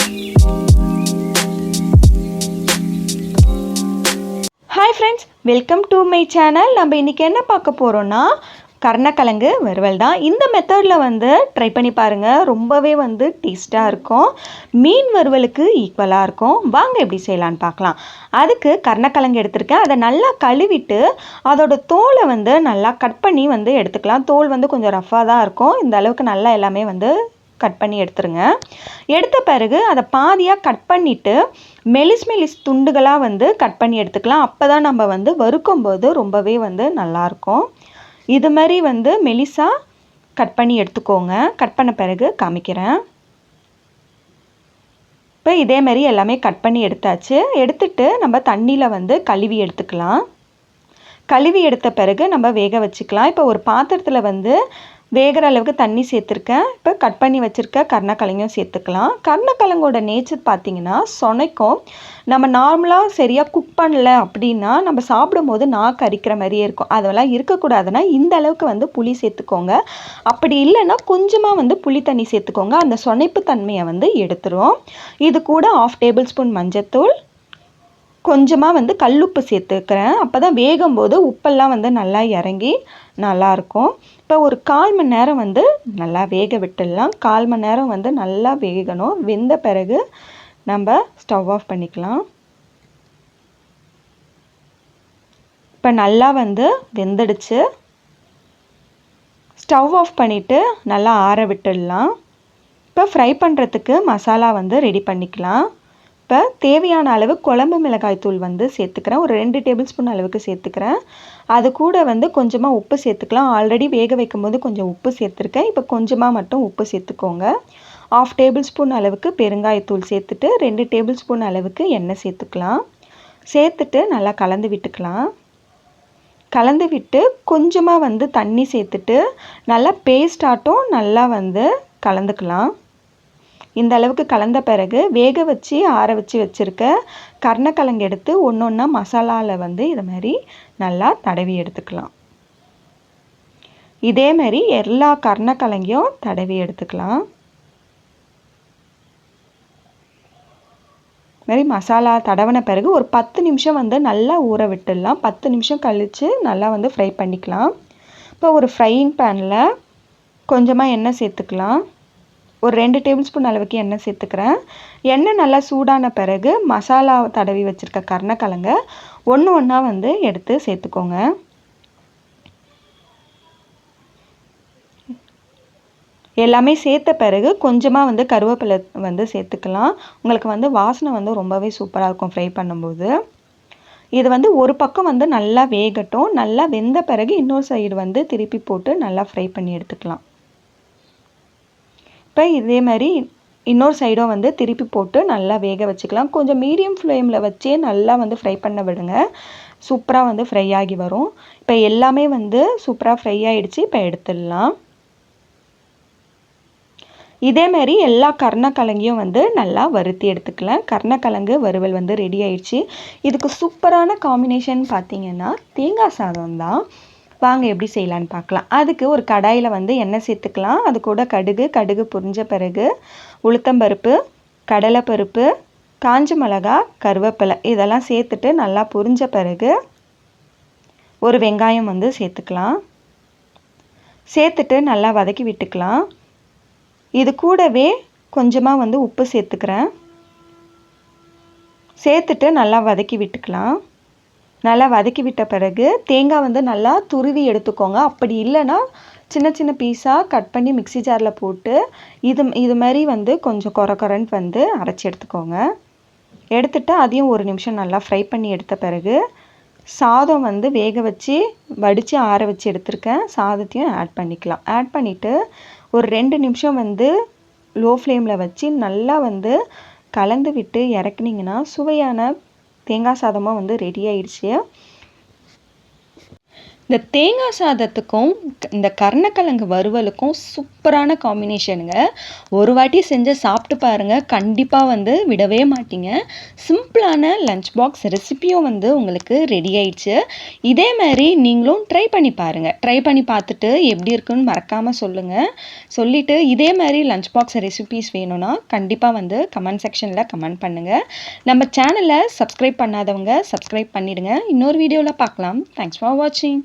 Hi friends, welcome to my channel. நம்ம இன்றைக்கி என்ன பார்க்க போகிறோன்னா கருணக்கிழங்கு வறுவல் தான். இந்த மெத்தடில் வந்து ட்ரை பண்ணி பாருங்கள். ரொம்பவே வந்து டேஸ்ட்டாக இருக்கும். மீன் வறுவலுக்கு ஈக்குவலாக இருக்கும். வாங்க எப்படி செய்யலான்னு பார்க்கலாம். அதுக்கு கருணக்கிழங்கு எடுத்திருக்கேன். அதை நல்லா கழுவிட்டு அதோட தோலை வந்து நல்லா கட் பண்ணி வந்து எடுத்துக்கலாம். தோல் வந்து கொஞ்சம் ரஃப்பாக தான் இருக்கும். இந்த அளவுக்கு நல்லா எல்லாமே வந்து கட் பண்ணி எடுத்துருங்க. எடுத்த பிறகு அதை பாதியாக கட் பண்ணிவிட்டு மெலிஸ் துண்டுகளாக வந்து கட் பண்ணி எடுத்துக்கலாம். அப்போ தான் நம்ம வந்து வறுக்கும்போது ரொம்பவே வந்து நல்லாயிருக்கும். இது மாதிரி வந்து மெலிசாக கட் பண்ணி எடுத்துக்கோங்க. கட் பண்ண பிறகு காமிக்கிறேன். இப்போ இதே மாதிரி எல்லாமே கட் பண்ணி எடுத்தாச்சு. எடுத்துட்டு நம்ம தண்ணியில் வந்து கழுவி எடுத்துக்கலாம். கழுவி எடுத்த பிறகு நம்ம வேக வச்சுக்கலாம். இப்போ ஒரு பாத்திரத்தில் வந்து வேகிற அளவுக்கு தண்ணி சேர்த்துருக்கேன். இப்போ கட் பண்ணி வச்சுருக்க கருணக்கிழங்கும் சேர்த்துக்கலாம். கருணக்கிழங்கோட நேச்சர் பார்த்திங்கன்னா சொனைக்கும். நம்ம நார்மலாக சரியாக குக் பண்ணல அப்படின்னா நம்ம சாப்பிடும் போது நாக்கு அரிக்கிற மாதிரியே இருக்கும். அதெல்லாம் இருக்கக்கூடாதுன்னா இந்த அளவுக்கு வந்து புளி சேர்த்துக்கோங்க. அப்படி இல்லைன்னா கொஞ்சமாக வந்து புளி தண்ணி சேர்த்துக்கோங்க. அந்த சொனைப்பு தன்மையை வந்து எடுத்துரும். இது கூட 1/2 டேபிள் ஸ்பூன் மஞ்சத்தூள், கொஞ்சமாக வந்து கல்லுப்பு சேர்த்துக்கிறேன். அப்போ தான் வேகும்போது உப்பெல்லாம் வந்து நல்லா இறங்கி நல்லாயிருக்கும். இப்போ ஒரு 1/4 மணி நேரம் வந்து நல்லா வேக விட்டுடலாம். 1/4 மணி நேரம் வந்து நல்லா வேகணும். வெந்த பிறகு நம்ம ஸ்டவ் ஆஃப் பண்ணிக்கலாம். இப்போ நல்லா வந்து வெந்துடுச்சு. ஸ்டவ் ஆஃப் பண்ணிவிட்டு நல்லா ஆற விட்டுடலாம். இப்போ ஃப்ரை பண்ணுறதுக்கு மசாலா வந்து ரெடி பண்ணிக்கலாம். இப்போ தேவையான அளவு குழம்பு மிளகாய் தூள் வந்து சேர்த்துக்கிறேன். ஒரு 2 டேபிள் ஸ்பூன் அளவுக்கு சேர்த்துக்கிறேன். அது கூட வந்து கொஞ்சமாக உப்பு சேர்த்துக்கலாம். ஆல்ரெடி வேக வைக்கும் போது கொஞ்சம் உப்பு சேர்த்துருக்கேன். இப்போ கொஞ்சமாக மட்டும் உப்பு சேர்த்துக்கோங்க. 1/2 டேபிள் ஸ்பூன் அளவுக்கு பெருங்காயத்தூள் சேர்த்துட்டு 2 டேபிள் ஸ்பூன் அளவுக்கு எண்ணெய் சேர்த்துக்கலாம். சேர்த்துட்டு நல்லா கலந்து விட்டுக்கலாம். கலந்து விட்டு கொஞ்சமாக வந்து தண்ணி சேர்த்துட்டு நல்லா பேஸ்டாட்டும் நல்லா வந்து கலந்துக்கலாம். இந்த அளவுக்கு கலந்த பிறகு வேக வச்சு ஆற வச்சு வச்சுருக்க கருணக்கிழங்கு எடுத்து ஒன்று ஒன்றா மசாலாவில் வந்து இது மாதிரி நல்லா தடவி எடுத்துக்கலாம். இதே மாதிரி எல்லா கருணக்கிழங்கையும் தடவி எடுத்துக்கலாம். மாதிரி மசாலா தடவின பிறகு ஒரு 10 நிமிஷம் வந்து நல்லா ஊற விட்டுடலாம். 10 நிமிஷம் கழித்து நல்லா வந்து ஃப்ரை பண்ணிக்கலாம். இப்போ ஒரு ஃப்ரையிங் பேனில் கொஞ்சமாக எண்ணெய் சேர்த்துக்கலாம். ஒரு 2 டேபிள் ஸ்பூன் அளவுக்கு எண்ணெய் சேர்த்துக்கிறேன். எண்ணெய் நல்லா சூடான பிறகு மசாலா தடவி வச்சுருக்க கருணக்கிழங்க ஒன்று ஒன்றா வந்து எடுத்து சேர்த்துக்கோங்க. எல்லாமே சேர்த்த பிறகு கொஞ்சமாக வந்து கருவேப்பிலை வந்து சேர்த்துக்கலாம். உங்களுக்கு வந்து வாசனை வந்து ரொம்பவே சூப்பராக இருக்கும் ஃப்ரை பண்ணும்போது. இது வந்து ஒரு பக்கம் வந்து நல்லா வேகட்டும். நல்லா வெந்த பிறகு இன்னொரு சைடு வந்து திருப்பி போட்டு நல்லா ஃப்ரை பண்ணி எடுத்துக்கலாம். இப்போ இதே மாதிரி இன்னொரு சைடும் வந்து திருப்பி போட்டு நல்லா வேக வச்சுக்கலாம். கொஞ்சம் மீடியம் ஃப்ளேமில் வச்சே நல்லா வந்து ஃப்ரை பண்ண விடுங்க. சூப்பராக வந்து ஃப்ரை ஆகி வரும். இப்போ எல்லாமே வந்து சூப்பராக ஃப்ரை ஆகிடுச்சு. இப்போ எடுத்துடலாம். இதேமாரி எல்லா கருணக்கிழங்கையும் வந்து நல்லா வறுத்தி எடுத்துக்கலாம். கருணக்கிழங்கு வறுவல் வந்து ரெடி ஆயிடுச்சு. இதுக்கு சூப்பரான காம்பினேஷன் பார்த்திங்கன்னா தேங்காய் சாதம் தான். வாங்க எப்படி செய்யலான்னு பார்க்கலாம். அதுக்கு ஒரு கடாயில் வந்து எண்ணெய் சேர்த்துக்கலாம். அது கூட கடுகு பொரிஞ்ச பிறகு உளுத்தம்பருப்பு, கடலைப்பருப்பு, காஞ்ச மிளகா, கருவேப்பிலை இதெல்லாம் சேர்த்துட்டு நல்லா பொரிஞ்ச பிறகு ஒரு வெங்காயம் வந்து சேர்த்துக்கலாம். சேர்த்துட்டு நல்லா வதக்கி விட்டுக்கலாம். இது கூடவே கொஞ்சமாக வந்து உப்பு சேர்த்துக்கிறேன். சேர்த்துட்டு நல்லா வதக்கி விட்டுக்கலாம். நல்லா வதக்கி விட்ட பிறகு தேங்காய் வந்து நல்லா துருவி எடுத்துக்கோங்க. அப்படி இல்லைன்னா சின்ன சின்ன பீஸாக கட் பண்ணி மிக்ஸி ஜாரில் போட்டு இது மாதிரி வந்து கொஞ்சம் கொரன்னு வந்து அரைச்சி எடுத்துக்கோங்க. எடுத்துகிட்டு அதையும் ஒரு நிமிஷம் நல்லா ஃப்ரை பண்ணி எடுத்த பிறகு சாதம் வந்து வேக வச்சு வடித்து ஆற வச்சு எடுத்துருக்கேன். சாதத்தையும் ஆட் பண்ணிக்கலாம். ஆட் பண்ணிவிட்டு ஒரு 2 நிமிஷம் வந்து லோ ஃப்ளேமில் வச்சு நல்லா வந்து கலந்து விட்டு இறக்குனிங்கன்னா சுவையான தேங்காய் சாதமாக வந்து ரெடி ஆயிடுச்சு. இந்த தேங்காய் சாதத்துக்கும் இந்த கருணக்கிழங்கு வறுவலுக்கும் சூப்பரான காம்பினேஷனுங்க. ஒரு வாட்டி செஞ்சு சாப்பிட்டு பாருங்கள், கண்டிப்பாக வந்து விடவே மாட்டீங்க. சிம்பிளான லஞ்ச் பாக்ஸ் ரெசிப்பியும் வந்து உங்களுக்கு ரெடி ஆயிடுச்சு. இதே மாதிரி நீங்களும் ட்ரை பண்ணி பாருங்கள். ட்ரை பண்ணி பார்த்துட்டு எப்படி இருக்குன்னு மறக்காமல் சொல்லுங்கள். சொல்லிவிட்டு இதே மாதிரி லஞ்ச் பாக்ஸ் ரெசிபிஸ் வேணும்னா கண்டிப்பாக வந்து கமெண்ட் செக்ஷனில் கமெண்ட் பண்ணுங்கள். நம்ம சேனலை சப்ஸ்கிரைப் பண்ணாதவங்க சப்ஸ்கிரைப் பண்ணிவிடுங்க. இன்னொரு வீடியோவில் பார்க்கலாம். தேங்க்ஸ் ஃபார் வாட்சிங்.